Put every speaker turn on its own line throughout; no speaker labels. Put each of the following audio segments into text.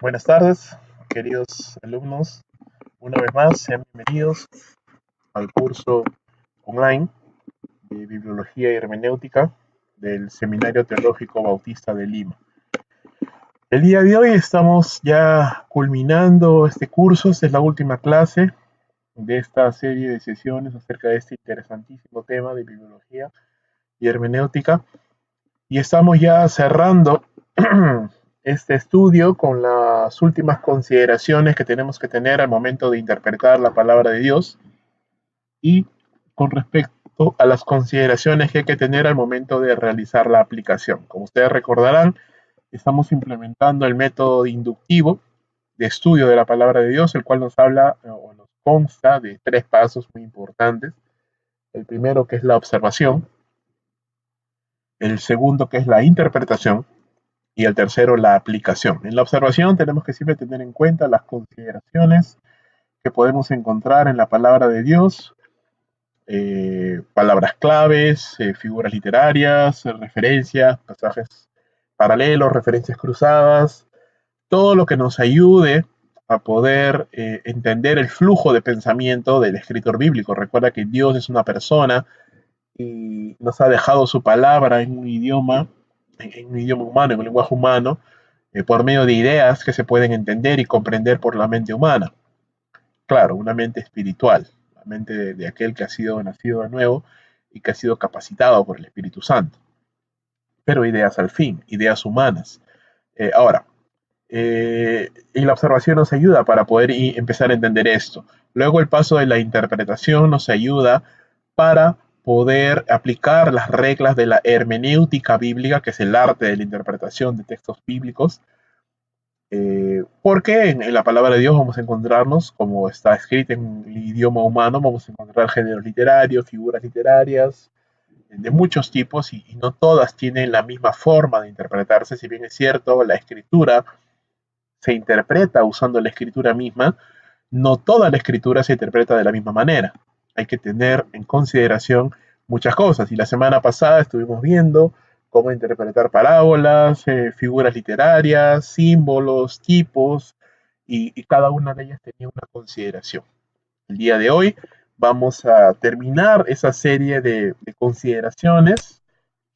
Buenas tardes, queridos alumnos. Una vez más, sean bienvenidos al curso online de Bibliología y Hermenéutica del Seminario Teológico Bautista de Lima. El día de hoy estamos ya culminando este curso. Esta es la última clase de esta serie de sesiones acerca de este interesantísimo tema de Bibliología y Hermenéutica. Y estamos ya cerrando este estudio con las últimas consideraciones que tenemos que tener al momento de interpretar la palabra de Dios y con respecto a las consideraciones que hay que tener al momento de realizar la aplicación. Como ustedes recordarán, estamos implementando el método inductivo de estudio de la palabra de Dios, el cual nos habla o nos consta de tres pasos muy importantes. El primero, que es la observación; el segundo, que es la interpretación; y el tercero, la aplicación. En la observación tenemos que siempre tener en cuenta las consideraciones que podemos encontrar en la palabra de Dios, palabras claves, figuras literarias, referencias, pasajes paralelos, referencias cruzadas, todo lo que nos ayude a poder entender el flujo de pensamiento del escritor bíblico. Recuerda que Dios es una persona y nos ha dejado su palabra en un idioma humano, en un lenguaje humano, por medio de ideas que se pueden entender y comprender por la mente humana. Claro, una mente espiritual, la mente de aquel que ha sido nacido de nuevo y que ha sido capacitado por el Espíritu Santo. Pero ideas al fin, ideas humanas. Ahora, y la observación nos ayuda para poder empezar a entender esto. Luego el paso de la interpretación nos ayuda para poder aplicar las reglas de la hermenéutica bíblica, que es el arte de la interpretación de textos bíblicos, porque en la palabra de Dios vamos a encontrarnos, como está escrito en el idioma humano, vamos a encontrar géneros literarios, figuras literarias de muchos tipos, y no todas tienen la misma forma de interpretarse. Si bien es cierto, la escritura se interpreta usando la escritura misma, no toda la escritura se interpreta de la misma manera. Hay que tener en consideración muchas cosas. Y la semana pasada estuvimos viendo cómo interpretar parábolas, figuras literarias, símbolos, tipos, y cada una de ellas tenía una consideración. El día de hoy vamos a terminar esa serie de consideraciones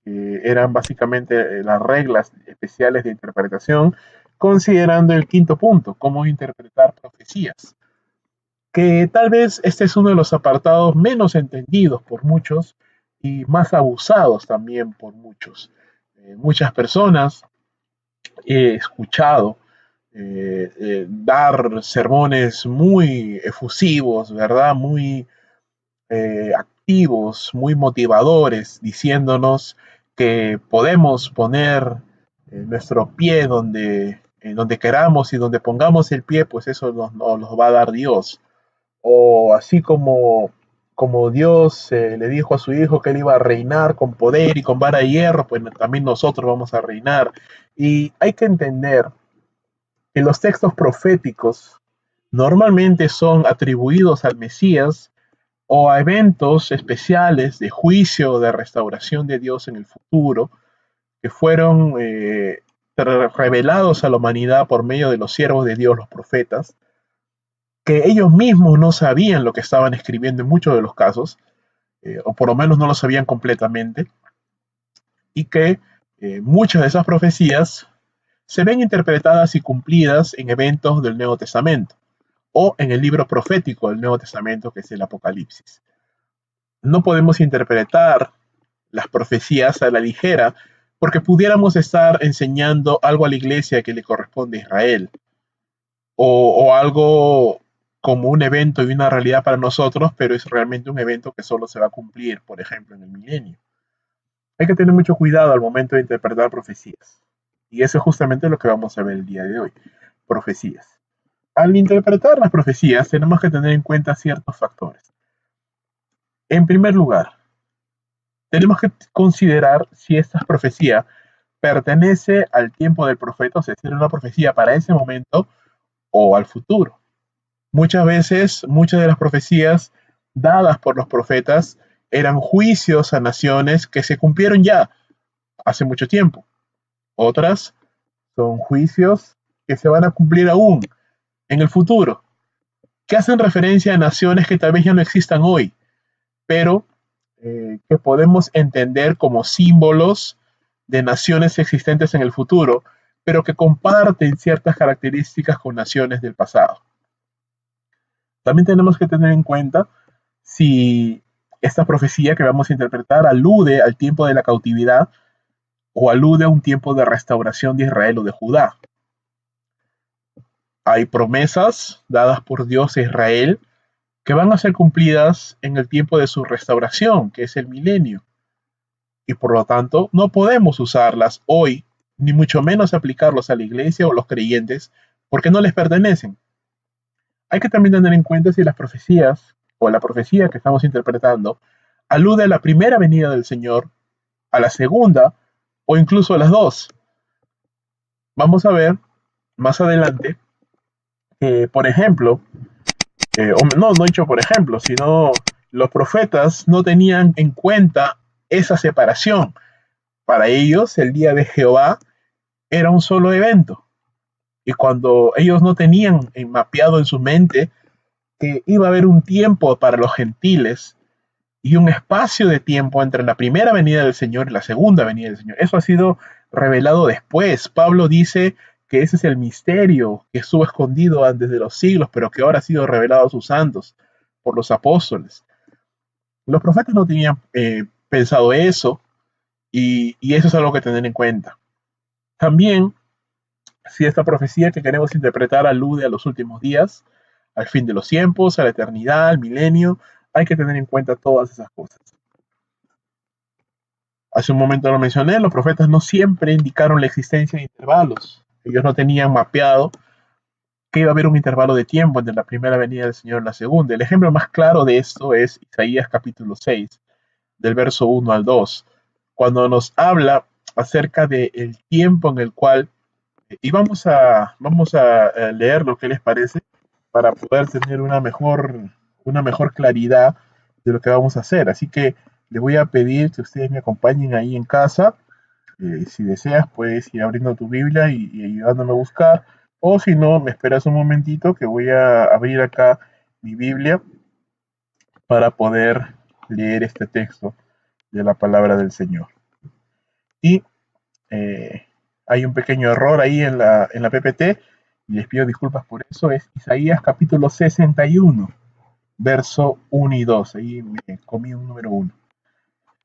que eran básicamente las reglas especiales de interpretación, considerando el quinto punto, cómo interpretar profecías, que tal vez este es uno de los apartados menos entendidos por muchos y más abusados también por muchos. Muchas personas he escuchado dar sermones muy efusivos, ¿verdad? Muy activos, muy motivadores, diciéndonos que podemos poner nuestro pie donde queramos, y donde pongamos el pie, pues eso nos va a dar Dios. O así como Dios le dijo a su hijo que él iba a reinar con poder y con vara de hierro, pues también nosotros vamos a reinar. Y hay que entender que los textos proféticos normalmente son atribuidos al Mesías o a eventos especiales de juicio, de restauración de Dios en el futuro, que fueron revelados a la humanidad por medio de los siervos de Dios, los profetas, que ellos mismos no sabían lo que estaban escribiendo en muchos de los casos, o por lo menos no lo sabían completamente, y que muchas de esas profecías se ven interpretadas y cumplidas en eventos del Nuevo Testamento, o en el libro profético del Nuevo Testamento, que es el Apocalipsis. No podemos interpretar las profecías a la ligera, porque pudiéramos estar enseñando algo a la iglesia que le corresponde a Israel, o algo como un evento y una realidad para nosotros, pero es realmente un evento que solo se va a cumplir, por ejemplo, en el milenio. Hay que tener mucho cuidado al momento de interpretar profecías. Y eso es justamente lo que vamos a ver el día de hoy, profecías. Al interpretar las profecías tenemos que tener en cuenta ciertos factores. En primer lugar, tenemos que considerar si esta profecía pertenece al tiempo del profeta, o sea, si es una profecía para ese momento o al futuro. Muchas veces, muchas de las profecías dadas por los profetas eran juicios a naciones que se cumplieron ya hace mucho tiempo. Otras son juicios que se van a cumplir aún en el futuro, que hacen referencia a naciones que tal vez ya no existan hoy, pero que podemos entender como símbolos de naciones existentes en el futuro, pero que comparten ciertas características con naciones del pasado. También tenemos que tener en cuenta si esta profecía que vamos a interpretar alude al tiempo de la cautividad o alude a un tiempo de restauración de Israel o de Judá. Hay promesas dadas por Dios a Israel que van a ser cumplidas en el tiempo de su restauración, que es el milenio. Y por lo tanto, no podemos usarlas hoy, ni mucho menos aplicarlos a la iglesia o los creyentes, porque no les pertenecen. Hay que también tener en cuenta si las profecías o la profecía que estamos interpretando alude a la primera venida del Señor, a la segunda o incluso a las dos. Vamos a ver más adelante que, por ejemplo, no he dicho por ejemplo, sino los profetas no tenían en cuenta esa separación. Para ellos, el día de Jehová era un solo evento. Y cuando ellos no tenían mapeado en su mente que iba a haber un tiempo para los gentiles y un espacio de tiempo entre la primera venida del Señor y la segunda venida del Señor, eso ha sido revelado después. Pablo dice que ese es el misterio que estuvo escondido antes de los siglos, pero que ahora ha sido revelado a sus santos por los apóstoles. Los profetas no tenían pensado eso, y eso es algo que tener en cuenta. También, si esta profecía que queremos interpretar alude a los últimos días, al fin de los tiempos, a la eternidad, al milenio, hay que tener en cuenta todas esas cosas. Hace un momento lo mencioné, los profetas no siempre indicaron la existencia de intervalos. Ellos no tenían mapeado que iba a haber un intervalo de tiempo entre la primera venida del Señor y la segunda. El ejemplo más claro de esto es Isaías capítulo 6, del verso 1 al 2, cuando nos habla acerca del tiempo en el cual, y vamos a leer lo que les parece para poder tener una mejor claridad de lo que vamos a hacer. Así que les voy a pedir que ustedes me acompañen ahí en casa. Si deseas, puedes ir abriendo tu Biblia y ayudándome a buscar. O si no, me esperas un momentito que voy a abrir acá mi Biblia para poder leer este texto de la palabra del Señor. Y hay un pequeño error ahí en la PPT, y les pido disculpas por eso. Es Isaías capítulo 61, verso 1 y 2. Ahí me comí un número 1.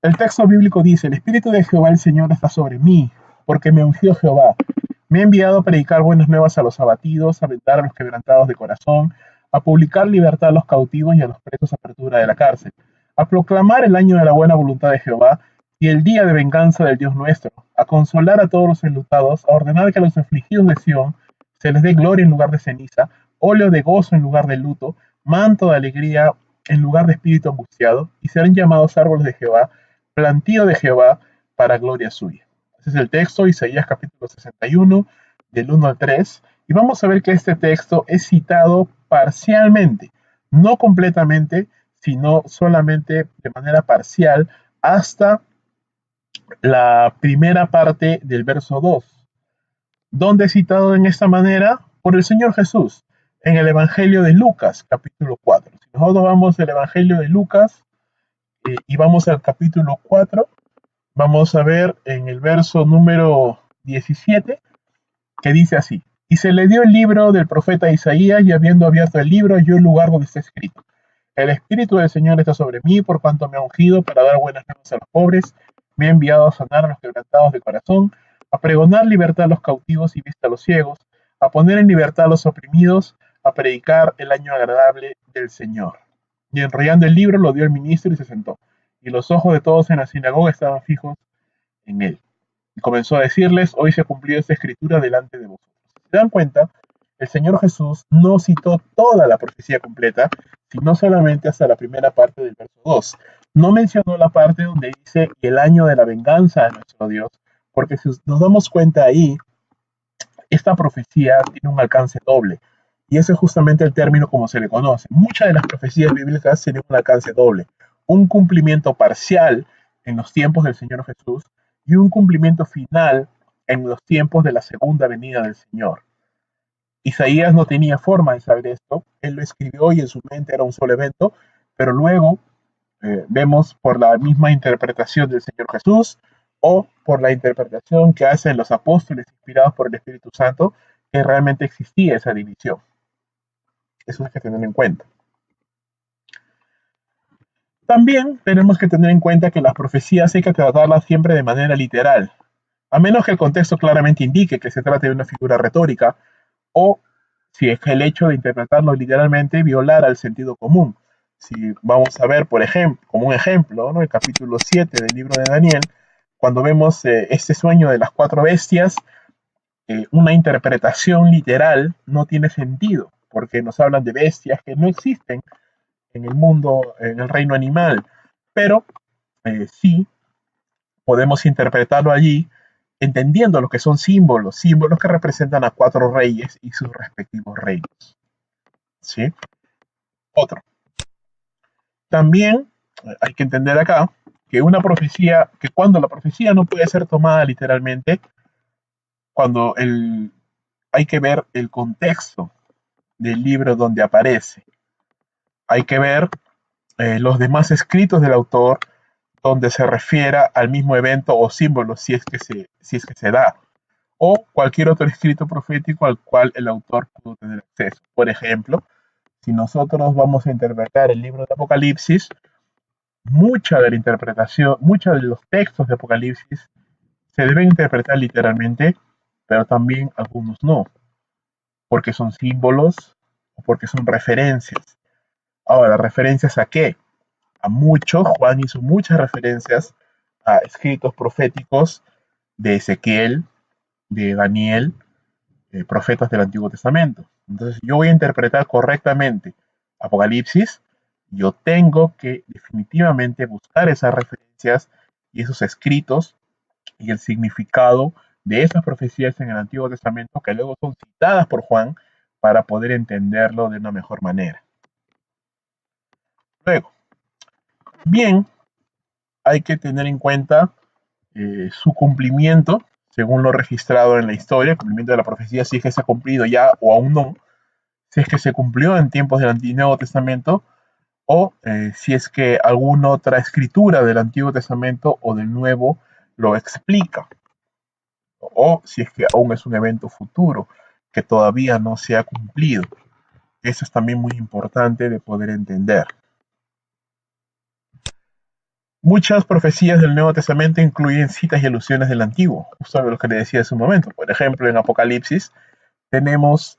El texto bíblico dice: el Espíritu de Jehová el Señor está sobre mí, porque me ungió Jehová. Me ha enviado a predicar buenas nuevas a los abatidos, a vendar a los quebrantados de corazón, a publicar libertad a los cautivos y a los presos apertura de la cárcel, a proclamar el año de la buena voluntad de Jehová y el día de venganza del Dios nuestro, a consolar a todos los enlutados, a ordenar que a los afligidos de Sión se les dé gloria en lugar de ceniza, óleo de gozo en lugar de luto, manto de alegría en lugar de espíritu angustiado, y serán llamados árboles de Jehová, plantío de Jehová para gloria suya. Ese es el texto, Isaías capítulo 61, del 1 al 3, y vamos a ver que este texto es citado parcialmente, no completamente, sino solamente de manera parcial, hasta la primera parte del verso 2. ¿Dónde es citado en esta manera? Por el Señor Jesús, en el Evangelio de Lucas, capítulo 4. Si nosotros vamos al Evangelio de Lucas y vamos al capítulo 4, vamos a ver en el verso número 17, que dice así: y se le dio el libro del profeta Isaías, y habiendo abierto el libro, halló el lugar donde está escrito: el Espíritu del Señor está sobre mí, por cuanto me ha ungido para dar buenas nuevas a los pobres, me ha enviado a sanar a los quebrantados de corazón, a pregonar libertad a los cautivos y vista a los ciegos, a poner en libertad a los oprimidos, a predicar el año agradable del Señor. Y enrollando el libro, lo dio el ministro y se sentó. Y los ojos de todos en la sinagoga estaban fijos en él. Y comenzó a decirles: hoy se ha cumplido esta escritura delante de vosotros. Si se dan cuenta, el Señor Jesús no citó toda la profecía completa, sino solamente hasta la primera parte del verso 2. No mencionó la parte donde dice el año de la venganza de nuestro Dios, porque si nos damos cuenta ahí, esta profecía tiene un alcance doble. Y ese es justamente el término como se le conoce. Muchas de las profecías bíblicas tienen un alcance doble. Un cumplimiento parcial en los tiempos del Señor Jesús y un cumplimiento final en los tiempos de la segunda venida del Señor. Isaías no tenía forma de saber esto, él lo escribió y en su mente era un solo evento, pero luego vemos por la misma interpretación del Señor Jesús o por la interpretación que hacen los apóstoles inspirados por el Espíritu Santo, que realmente existía esa división. Eso hay que tener en cuenta. También tenemos que tener en cuenta que las profecías hay que tratarlas siempre de manera literal, a menos que el contexto claramente indique que se trate de una figura retórica o si es que el hecho de interpretarlo literalmente violara el sentido común. Si vamos a ver, por ejemplo, como un ejemplo, ¿no? El capítulo 7 del libro de Daniel, cuando vemos este sueño de las cuatro bestias, una interpretación literal no tiene sentido, porque nos hablan de bestias que no existen en el mundo, en el reino animal, pero sí podemos interpretarlo allí entendiendo lo que son símbolos, símbolos que representan a cuatro reyes y sus respectivos reinos. ¿Sí? Otro. También hay que entender acá que una profecía, que cuando la profecía no puede ser tomada literalmente, cuando hay que ver el contexto del libro donde aparece. Hay que ver los demás escritos del autor donde se refiera al mismo evento o símbolo si es que se da, o cualquier otro escrito profético al cual el autor pudo tener acceso. Por ejemplo, si nosotros vamos a interpretar el libro de Apocalipsis, mucha de la interpretación, muchos de los textos de Apocalipsis se deben interpretar literalmente, pero también algunos no, porque son símbolos o porque son referencias. Ahora, ¿referencias a qué? A mucho, Juan hizo muchas referencias a escritos proféticos de Ezequiel, de Daniel, profetas del Antiguo Testamento. Entonces, yo voy a interpretar correctamente Apocalipsis, yo tengo que definitivamente buscar esas referencias y esos escritos y el significado de esas profecías en el Antiguo Testamento que luego son citadas por Juan para poder entenderlo de una mejor manera. Luego, bien, hay que tener en cuenta su cumplimiento, según lo registrado en la historia, el cumplimiento de la profecía, si es que se ha cumplido ya o aún no, si es que se cumplió en tiempos del Nuevo Testamento, o si es que alguna otra escritura del Antiguo Testamento o del Nuevo lo explica, o si es que aún es un evento futuro que todavía no se ha cumplido. Eso es también muy importante de poder entender. Muchas profecías del Nuevo Testamento incluyen citas y alusiones del Antiguo, justo lo que le decía hace un momento. Por ejemplo, en Apocalipsis tenemos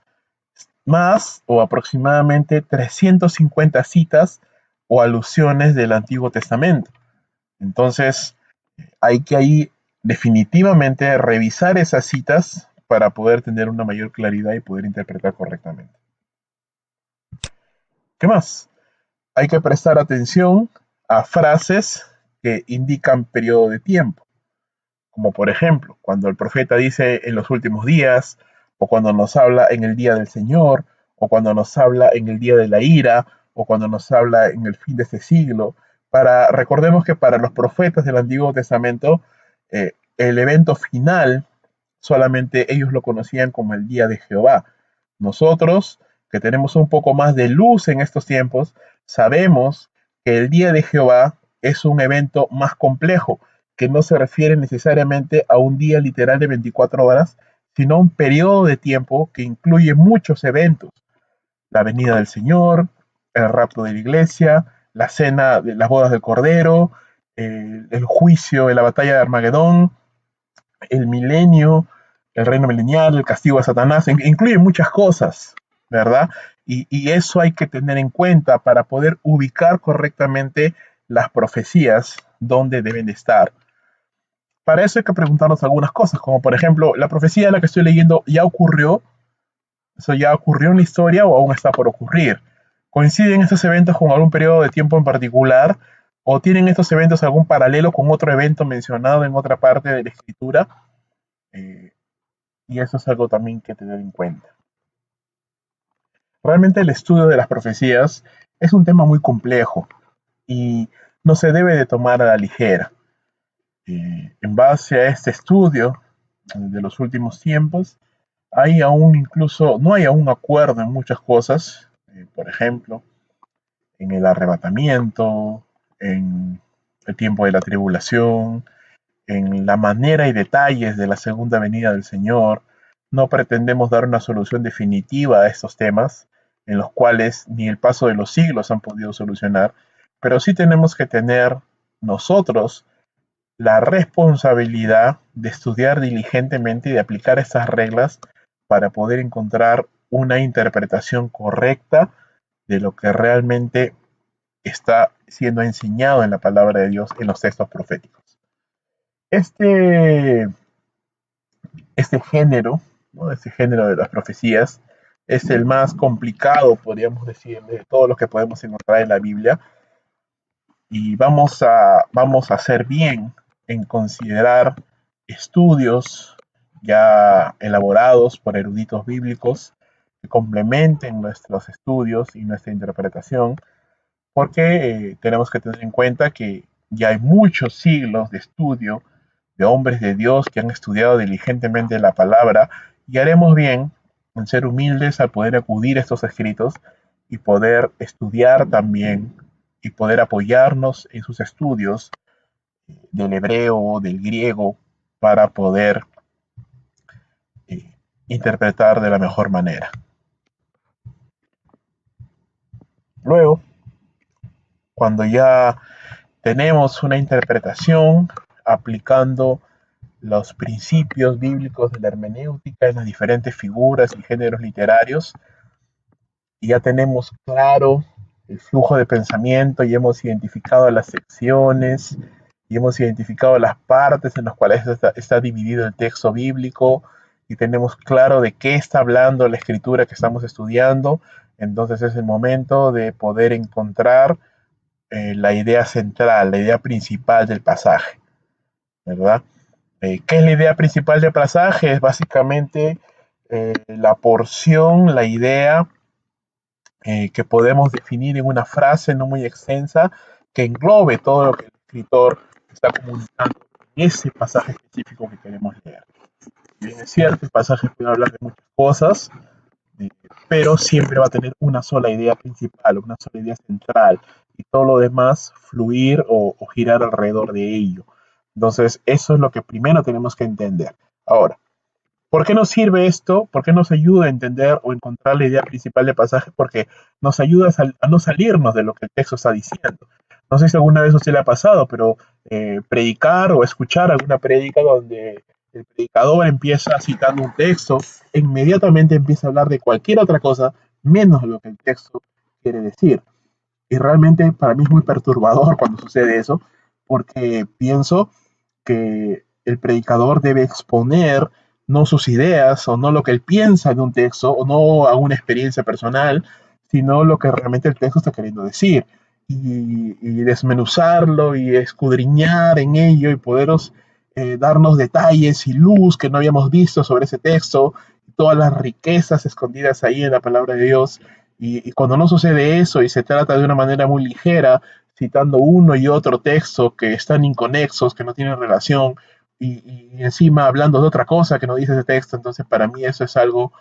más o aproximadamente 350 citas o alusiones del Antiguo Testamento. Entonces, hay que ahí definitivamente revisar esas citas para poder tener una mayor claridad y poder interpretar correctamente. ¿Qué más? Hay que prestar atención a frases que indican periodo de tiempo, como por ejemplo, cuando el profeta dice en los últimos días, o cuando nos habla en el día del Señor, o cuando nos habla en el día de la ira, o cuando nos habla en el fin de este siglo. Recordemos que para los profetas del Antiguo Testamento, el evento final solamente ellos lo conocían como el día de Jehová. Nosotros, que tenemos un poco más de luz en estos tiempos, sabemos que el día de Jehová es un evento más complejo, que no se refiere necesariamente a un día literal de 24 horas, sino a un periodo de tiempo que incluye muchos eventos. La venida del Señor, el rapto de la iglesia, la cena de las bodas del Cordero, el juicio, la batalla de Armagedón, el milenio, el reino milenial, el castigo de Satanás, incluye muchas cosas, ¿verdad? Y eso hay que tener en cuenta para poder ubicar correctamente las profecías donde deben de estar. Para eso hay que preguntarnos algunas cosas, como por ejemplo, ¿la profecía de la que estoy leyendo ya ocurrió? ¿Eso ya ocurrió en la historia o aún está por ocurrir? ¿Coinciden estos eventos con algún periodo de tiempo en particular? ¿O tienen estos eventos algún paralelo con otro evento mencionado en otra parte de la escritura? Y eso es algo también que tener en cuenta. Realmente el estudio de las profecías es un tema muy complejo y no se debe de tomar a la ligera. En base a este estudio de los últimos tiempos, Hay aún incluso, no hay aún acuerdo en muchas cosas, por ejemplo, en el arrebatamiento, en el tiempo de la tribulación, en la manera y detalles de la segunda venida del Señor. No pretendemos dar una solución definitiva a estos temas, en los cuales ni el paso de los siglos han podido solucionar, pero sí tenemos que tener nosotros la responsabilidad de estudiar diligentemente y de aplicar estas reglas para poder encontrar una interpretación correcta de lo que realmente está siendo enseñado en la palabra de Dios en los textos proféticos. Este, este género, ¿no? Este género de las profecías es el más complicado, podríamos decir, de todos los que podemos encontrar en la Biblia, y vamos a hacer bien en considerar estudios ya elaborados por eruditos bíblicos que complementen nuestros estudios y nuestra interpretación, porque tenemos que tener en cuenta que ya hay muchos siglos de estudio de hombres de Dios que han estudiado diligentemente la palabra, y haremos bien en ser humildes al poder acudir a estos escritos y poder estudiar también y poder apoyarnos en sus estudios del hebreo, del griego, para poder eh, interpretar de la mejor manera. Luego, cuando ya tenemos una interpretación aplicando los principios bíblicos de la hermenéutica en las diferentes figuras y géneros literarios, y ya tenemos claro el flujo de pensamiento y hemos identificado las secciones y hemos identificado las partes en las cuales está dividido el texto bíblico y tenemos claro de qué está hablando la escritura que estamos estudiando. Entonces es el momento de poder encontrar la idea central, la idea principal del pasaje, ¿verdad? ¿Qué es la idea principal del pasaje? Es básicamente la porción, la idea que podemos definir en una frase no muy extensa que englobe todo lo que el escritor está comunicando en ese pasaje específico que queremos leer. Bien, es cierto, el pasaje puede hablar de muchas cosas, eh, pero siempre va a tener una sola idea principal, una sola idea central, y todo lo demás fluir o girar alrededor de ello. Entonces, eso es lo que primero tenemos que entender. Ahora, ¿por qué nos sirve esto? ¿Por qué nos ayuda a entender o encontrar la idea principal del pasaje? Porque nos ayuda a no salirnos de lo que el texto está diciendo. No sé si alguna vez a usted le ha pasado, pero predicar o escuchar alguna prédica donde el predicador empieza citando un texto e inmediatamente empieza a hablar de cualquier otra cosa menos lo que el texto quiere decir. Y realmente para mí es muy perturbador cuando sucede eso, porque pienso que el predicador debe exponer no sus ideas o no lo que él piensa de un texto o no a una experiencia personal, sino lo que realmente el texto está queriendo decir y desmenuzarlo y escudriñar en ello y poderos darnos detalles y luz que no habíamos visto sobre ese texto, todas las riquezas escondidas ahí en la palabra de Dios. Y cuando no sucede eso y se trata de una manera muy ligera, citando uno y otro texto que están inconexos, que no tienen relación, y encima hablando de otra cosa que no dice ese texto, entonces para mí eso es algo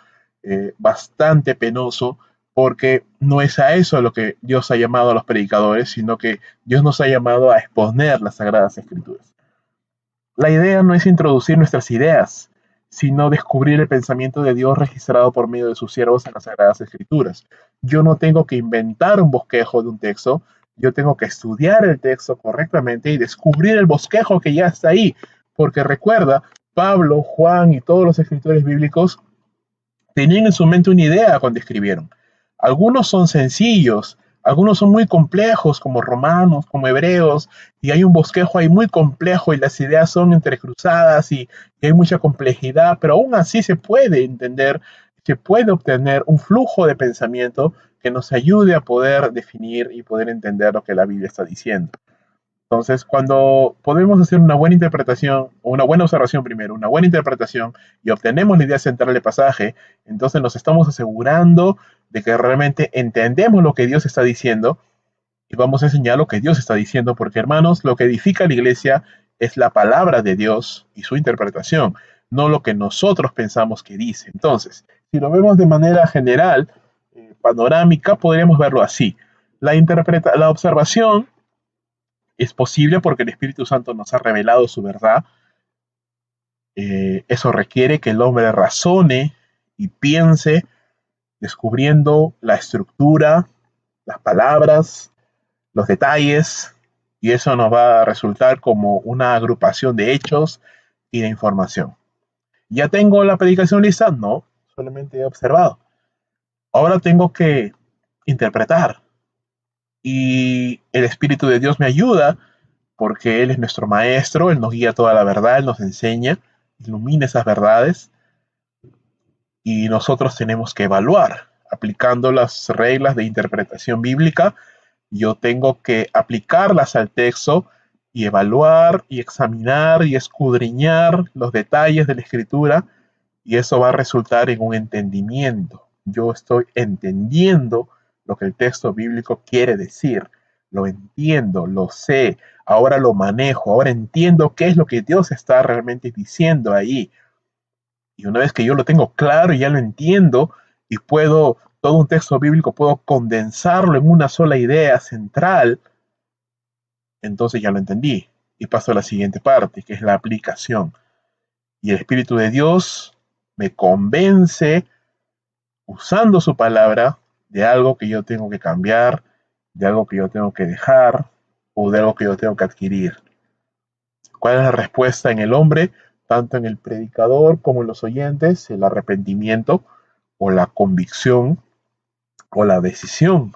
bastante penoso, porque no es a eso a lo que Dios ha llamado a los predicadores, sino que Dios nos ha llamado a exponer las Sagradas Escrituras. La idea no es introducir nuestras ideas, sino descubrir el pensamiento de Dios registrado por medio de sus siervos en las Sagradas Escrituras. Yo no tengo que inventar un bosquejo de un texto, yo tengo que estudiar el texto correctamente y descubrir el bosquejo que ya está ahí, porque recuerda, Pablo, Juan y todos los escritores bíblicos tenían en su mente una idea cuando escribieron. Algunos son sencillos, algunos son muy complejos, como Romanos, como Hebreos, y hay un bosquejo ahí muy complejo y las ideas son entrecruzadas y hay mucha complejidad, pero aún así se puede entender, se puede obtener un flujo de pensamiento que nos ayude a poder definir y poder entender lo que la Biblia está diciendo. Entonces, cuando podemos hacer una buena interpretación, o una buena observación primero, una buena interpretación, y obtenemos la idea central del pasaje, entonces nos estamos asegurando de que realmente entendemos lo que Dios está diciendo y vamos a enseñar lo que Dios está diciendo, porque hermanos, lo que edifica la iglesia es la palabra de Dios y su interpretación, no lo que nosotros pensamos que dice. Entonces, si lo vemos de manera general, panorámica, podríamos verlo así. La observación es posible porque el Espíritu Santo nos ha revelado su verdad. Eso requiere que el hombre razone y piense, descubriendo la estructura, las palabras, los detalles, y eso nos va a resultar como una agrupación de hechos y de información. ¿Ya tengo la predicación lista? No, solamente he observado. Ahora tengo que interpretar, y el Espíritu de Dios me ayuda porque Él es nuestro maestro, Él nos guía toda la verdad, Él nos enseña, ilumina esas verdades, y nosotros tenemos que evaluar aplicando las reglas de interpretación bíblica. Yo tengo que aplicarlas al texto y evaluar y examinar y escudriñar los detalles de la escritura, y eso va a resultar en un entendimiento. Yo estoy entendiendo lo que el texto bíblico quiere decir, lo entiendo, lo sé, ahora lo manejo, ahora entiendo qué es lo que Dios está realmente diciendo ahí. Y una vez que yo lo tengo claro y ya lo entiendo, y puedo, todo un texto bíblico, puedo condensarlo en una sola idea central, entonces ya lo entendí. Y paso a la siguiente parte, que es la aplicación. Y el Espíritu de Dios me convence, usando su palabra, de algo que yo tengo que cambiar, de algo que yo tengo que dejar, o de algo que yo tengo que adquirir. ¿Cuál es la respuesta en el hombre, tanto en el predicador como en los oyentes? El arrepentimiento, o la convicción, o la decisión.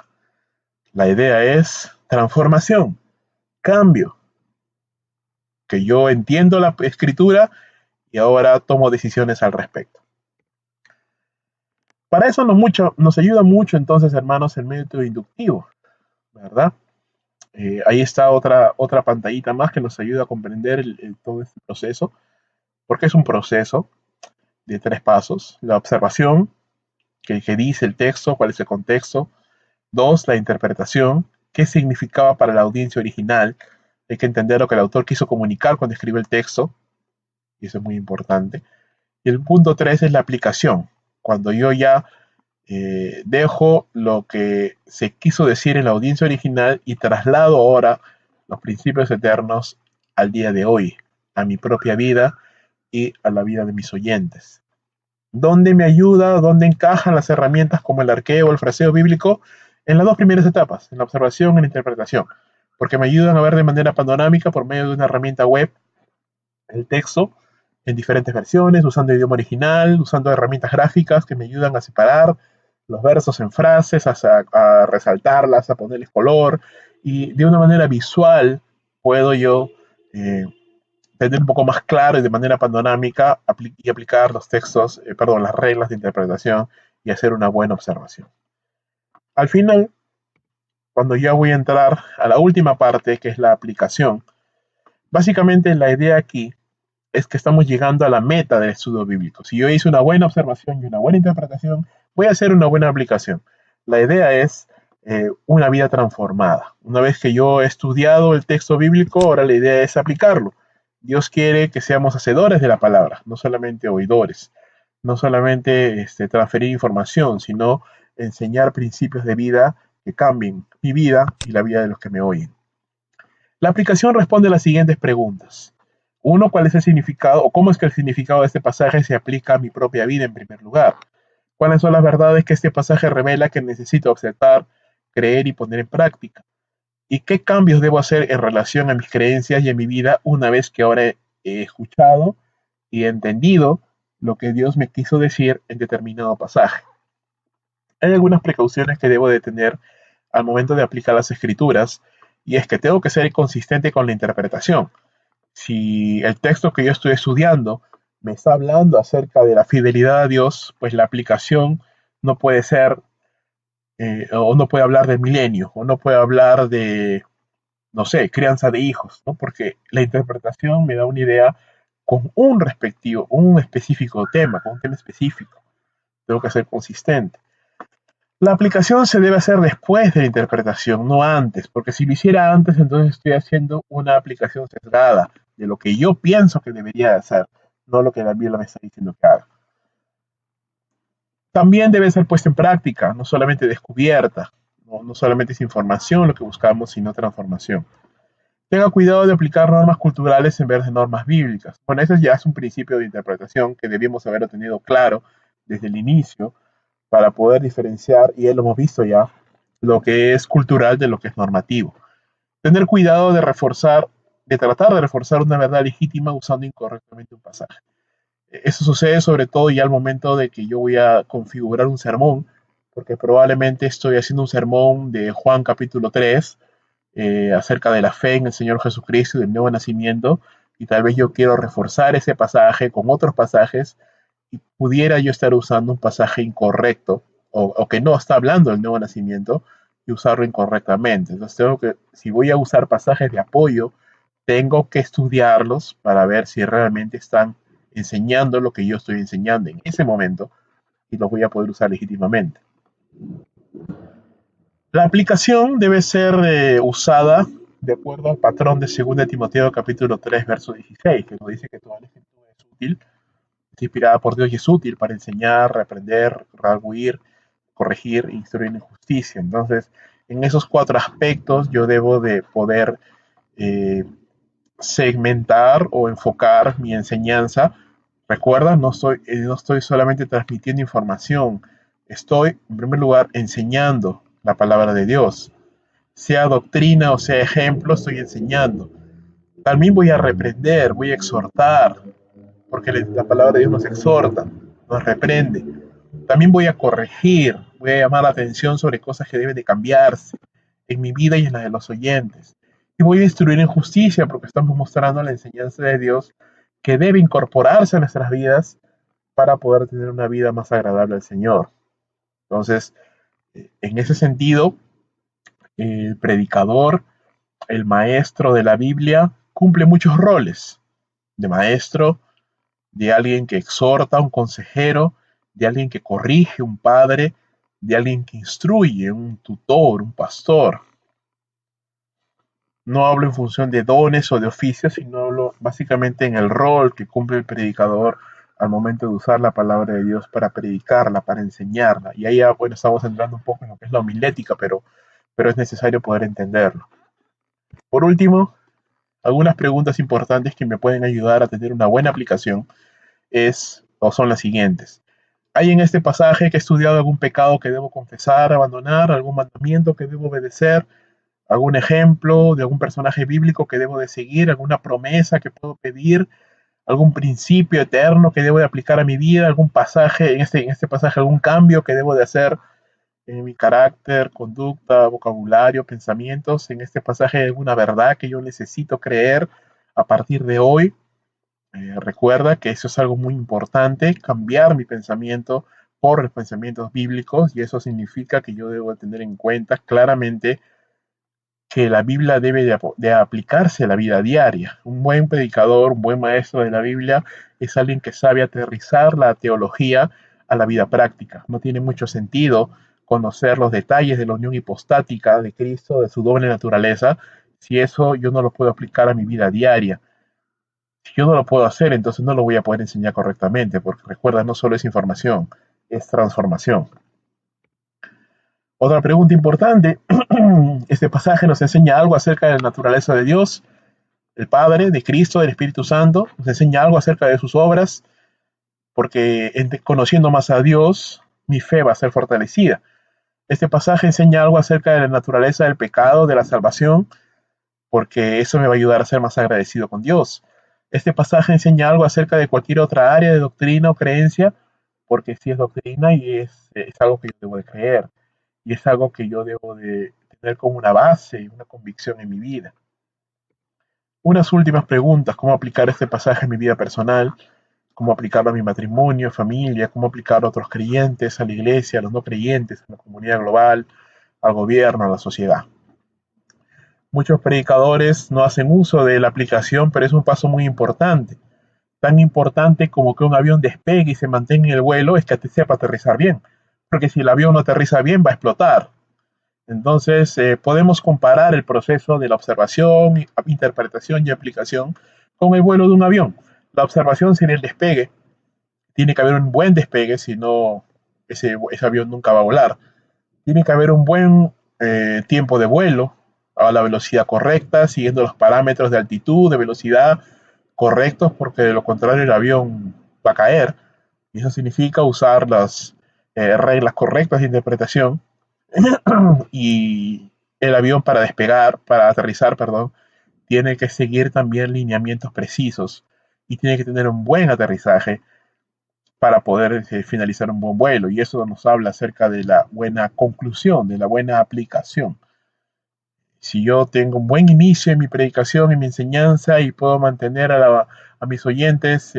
La idea es transformación, cambio, que yo entiendo la escritura y ahora tomo decisiones al respecto. Para eso nos ayuda mucho entonces, hermanos, el método inductivo, ¿verdad? Ahí está otra pantallita más que nos ayuda a comprender todo este proceso, porque es un proceso de 3 pasos. La observación, que dice el texto, cuál es el contexto. 2, la interpretación, qué significaba para la audiencia original. Hay que entender lo que el autor quiso comunicar cuando escribió el texto, y eso es muy importante. Y el punto 3 es la aplicación, cuando yo ya dejo lo que se quiso decir en la audiencia original y traslado ahora los principios eternos al día de hoy, a mi propia vida y a la vida de mis oyentes. ¿Dónde me ayuda, dónde encajan las herramientas como el arqueo o el fraseo bíblico? En las 2 primeras etapas, en la observación y en la interpretación, porque me ayudan a ver de manera panorámica por medio de una herramienta web el texto en diferentes versiones, usando idioma original, usando herramientas gráficas que me ayudan a separar los versos en frases, a resaltarlas, a ponerles color, y de una manera visual puedo yo tener un poco más claro y de manera panorámica y aplicar los textos, las reglas de interpretación y hacer una buena observación. Al final, cuando ya voy a entrar a la última parte, que es la aplicación, básicamente la idea aquí es que estamos llegando a la meta del estudio bíblico. Si yo hice una buena observación y una buena interpretación, voy a hacer una buena aplicación. La idea es una vida transformada. Una vez que yo he estudiado el texto bíblico, ahora la idea es aplicarlo. Dios quiere que seamos hacedores de la palabra, no solamente oidores. No solamente transferir información, sino enseñar principios de vida que cambien mi vida y la vida de los que me oyen. La aplicación responde a las siguientes preguntas. 1, ¿cuál es el significado o cómo es que el significado de este pasaje se aplica a mi propia vida en primer lugar? ¿Cuáles son las verdades que este pasaje revela que necesito aceptar, creer y poner en práctica? ¿Y qué cambios debo hacer en relación a mis creencias y a mi vida una vez que ahora he escuchado y he entendido lo que Dios me quiso decir en determinado pasaje? Hay algunas precauciones que debo de tener al momento de aplicar las escrituras, y es que tengo que ser consistente con la interpretación. Si el texto que yo estoy estudiando me está hablando acerca de la fidelidad a Dios, pues la aplicación no puede ser, o no puede hablar del milenio, o no puede hablar de, no sé, crianza de hijos, ¿no? Porque la interpretación me da una idea con un específico tema, con un tema específico. Tengo que ser consistente. La aplicación se debe hacer después de la interpretación, no antes, porque si lo hiciera antes, entonces estoy haciendo una aplicación sesgada de lo que yo pienso que debería hacer. no lo que la Biblia me está diciendo que haga. También debe ser puesta en práctica, no solamente descubierta. No solamente es información lo que buscamos, sino transformación. Tenga cuidado de aplicar normas culturales en vez de normas bíblicas. Bueno, eso ya es un principio de interpretación que debimos haberlo tenido claro desde el inicio para poder diferenciar, y ya lo hemos visto ya, lo que es cultural de lo que es normativo. Tener cuidado de tratar de reforzar una verdad legítima usando incorrectamente un pasaje. Eso sucede sobre todo ya al momento de que yo voy a configurar un sermón, porque probablemente estoy haciendo un sermón de Juan capítulo 3, acerca de la fe en el Señor Jesucristo y del nuevo nacimiento, y tal vez yo quiero reforzar ese pasaje con otros pasajes y pudiera yo estar usando un pasaje incorrecto o que no está hablando del nuevo nacimiento y usarlo incorrectamente. Entonces tengo que, si voy a usar pasajes de apoyo, tengo que estudiarlos para ver si realmente están enseñando lo que yo estoy enseñando en ese momento y los voy a poder usar legítimamente. La aplicación debe ser usada de acuerdo al patrón de 2 Timoteo capítulo 3, verso 16, que nos dice que toda la escritura es útil, es inspirada por Dios y es útil para enseñar, reprender, redarguir, corregir, instruir en justicia. Entonces, en esos 4 aspectos yo debo de poder eh, segmentar o enfocar mi enseñanza. Recuerda, no estoy solamente transmitiendo información, estoy, en primer lugar, enseñando la palabra de Dios. Sea doctrina o sea ejemplo, estoy enseñando. También voy a reprender, voy a exhortar, porque la palabra de Dios nos exhorta, nos reprende. También voy a corregir, voy a llamar la atención sobre cosas que deben de cambiarse en mi vida y en la de los oyentes. Y voy a instruir en justicia, porque estamos mostrando la enseñanza de Dios que debe incorporarse a nuestras vidas para poder tener una vida más agradable al Señor. Entonces, en ese sentido, el predicador, el maestro de la Biblia, cumple muchos roles de maestro, de alguien que exhorta, un consejero, de alguien que corrige, un padre, de alguien que instruye, un tutor, un pastor. No hablo en función de dones o de oficios, sino hablo básicamente en el rol que cumple el predicador al momento de usar la palabra de Dios para predicarla, para enseñarla. Y ahí ya, bueno, estamos entrando un poco en lo que es la homilética, pero es necesario poder entenderlo. Por último, algunas preguntas importantes que me pueden ayudar a tener una buena aplicación son las siguientes. ¿Hay en este pasaje que he estudiado algún pecado que debo confesar, abandonar, algún mandamiento que debo obedecer, algún ejemplo de algún personaje bíblico que debo de seguir, alguna promesa que puedo pedir, algún principio eterno que debo de aplicar a mi vida, algún pasaje, en este pasaje algún cambio que debo de hacer en mi carácter, conducta, vocabulario, pensamientos, en este pasaje hay alguna verdad que yo necesito creer a partir de hoy? Recuerda que eso es algo muy importante, cambiar mi pensamiento por los pensamientos bíblicos, y eso significa que yo debo tener en cuenta claramente que la Biblia debe de aplicarse a la vida diaria. Un buen predicador, un buen maestro de la Biblia es alguien que sabe aterrizar la teología a la vida práctica. No tiene mucho sentido conocer los detalles de la unión hipostática de Cristo, de su doble naturaleza, si eso yo no lo puedo aplicar a mi vida diaria. Si yo no lo puedo hacer, entonces no lo voy a poder enseñar correctamente, porque recuerda, no solo es información, es transformación. Otra pregunta importante, este pasaje nos enseña algo acerca de la naturaleza de Dios, el Padre, de Cristo, del Espíritu Santo, nos enseña algo acerca de sus obras, porque conociendo más a Dios, mi fe va a ser fortalecida. Este pasaje enseña algo acerca de la naturaleza del pecado, de la salvación, porque eso me va a ayudar a ser más agradecido con Dios. Este pasaje enseña algo acerca de cualquier otra área de doctrina o creencia, porque sí es doctrina y es algo que yo debo de creer, y es algo que yo debo de tener como una base y una convicción en mi vida. Unas últimas preguntas: ¿cómo aplicar este pasaje en mi vida personal? ¿Cómo aplicarlo a mi matrimonio, familia? ¿Cómo aplicarlo a otros creyentes, a la iglesia, a los no creyentes, a la comunidad global, al gobierno, a la sociedad? Muchos predicadores no hacen uso de la aplicación, pero es un paso muy importante. Tan importante como que un avión despegue y se mantenga en el vuelo es que sepa aterrizar bien, porque si el avión no aterriza bien va a explotar. Entonces, podemos comparar el proceso de la observación, interpretación y aplicación con el vuelo de un avión. La observación sería el despegue. Tiene que haber un buen despegue, si no, ese avión nunca va a volar. Tiene que haber un buen tiempo de vuelo a la velocidad correcta, siguiendo los parámetros de altitud, de velocidad correctos, porque de lo contrario el avión va a caer. Y eso significa usar las reglas correctas de interpretación y el avión para despegar, para aterrizar, perdón, tiene que seguir también lineamientos precisos y tiene que tener un buen aterrizaje para poder finalizar un buen vuelo. Y eso nos habla acerca de la buena conclusión, de la buena aplicación. Si yo tengo un buen inicio en mi predicación, en mi enseñanza y puedo mantener a mis oyentes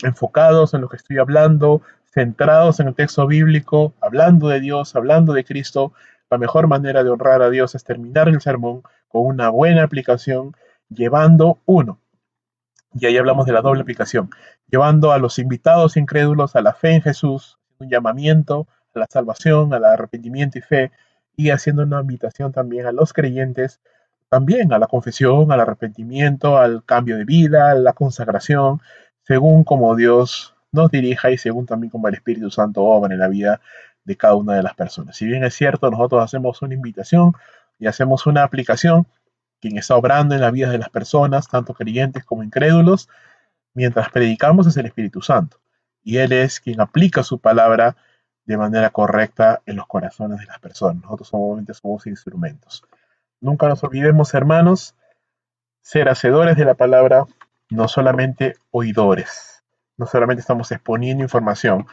enfocados en lo que estoy hablando, centrados en el texto bíblico, hablando de Dios, hablando de Cristo, la mejor manera de honrar a Dios es terminar el sermón con una buena aplicación, llevando uno. Y ahí hablamos de la doble aplicación, llevando a los invitados incrédulos a la fe en Jesús, un llamamiento a la salvación, al arrepentimiento y fe, y haciendo una invitación también a los creyentes, también a la confesión, al arrepentimiento, al cambio de vida, a la consagración, según como Dios nos dirija y según también como el Espíritu Santo obra en la vida de cada una de las personas. Si bien es cierto, nosotros hacemos una invitación y hacemos una aplicación, quien está obrando en la vida de las personas, tanto creyentes como incrédulos, mientras predicamos es el Espíritu Santo. Y Él es quien aplica su palabra de manera correcta en los corazones de las personas. Nosotros solamente somos instrumentos. Nunca nos olvidemos, hermanos, ser hacedores de la palabra, no solamente oidores. No solamente estamos exponiendo información,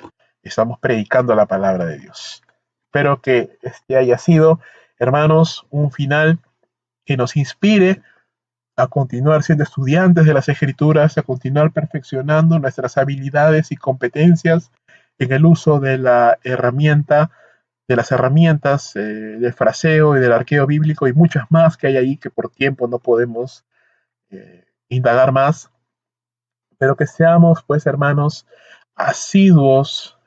estamos predicando la palabra de Dios. Espero que este haya sido, hermanos, un final que nos inspire a continuar siendo estudiantes de las Escrituras, a continuar perfeccionando nuestras habilidades y competencias en el uso de la herramienta, de las herramientas del fraseo y del arqueo bíblico y muchas más que hay ahí que por tiempo no podemos indagar más, pero que seamos, pues, hermanos, asiduos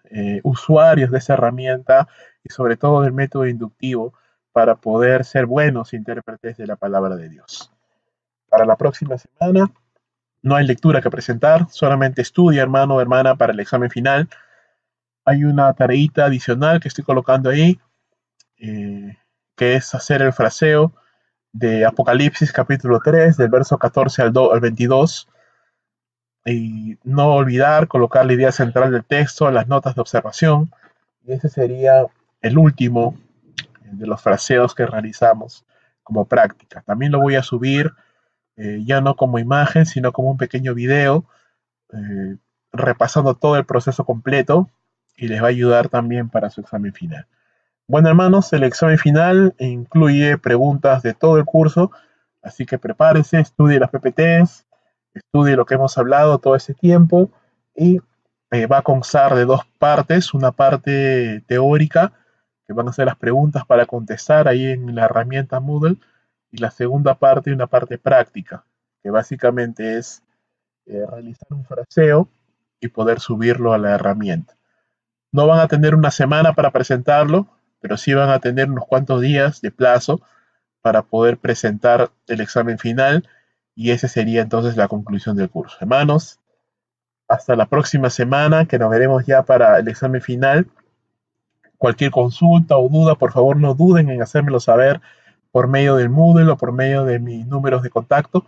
usuarios de esa herramienta y sobre todo del método inductivo para poder ser buenos intérpretes de la palabra de Dios. Para la próxima semana no hay lectura que presentar, solamente estudia, hermano o hermana, para el examen final. Hay una tareita adicional que estoy colocando ahí, que es hacer el fraseo de Apocalipsis capítulo 3, del verso 14 al 22, y no olvidar colocar la idea central del texto, las notas de observación, y ese sería el último de los fraseos que realizamos como práctica. También lo voy a subir ya no como imagen, sino como un pequeño video, eh, repasando todo el proceso completo y les va a ayudar también para su examen final. Bueno, hermanos, el examen final incluye preguntas de todo el curso, así que prepárese, estudie las PPTs, estudie lo que hemos hablado todo este tiempo y va a constar de dos partes, una parte teórica, que van a ser las preguntas para contestar ahí en la herramienta Moodle, y la segunda parte, una parte práctica, que básicamente es realizar un fraseo y poder subirlo a la herramienta. No van a tener una semana para presentarlo, pero sí van a tener unos cuantos días de plazo para poder presentar el examen final y esa sería entonces la conclusión del curso. Hermanos, hasta la próxima semana que nos veremos ya para el examen final. Cualquier consulta o duda, por favor no duden en hacérmelo saber por medio del Moodle o por medio de mis números de contacto.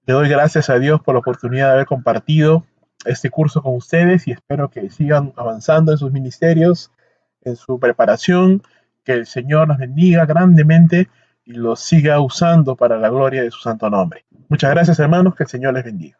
Le doy gracias a Dios por la oportunidad de haber compartido este curso con ustedes y espero que sigan avanzando en sus ministerios, en su preparación, que el Señor los bendiga grandemente y los siga usando para la gloria de su santo nombre. Muchas gracias, hermanos, que el Señor les bendiga.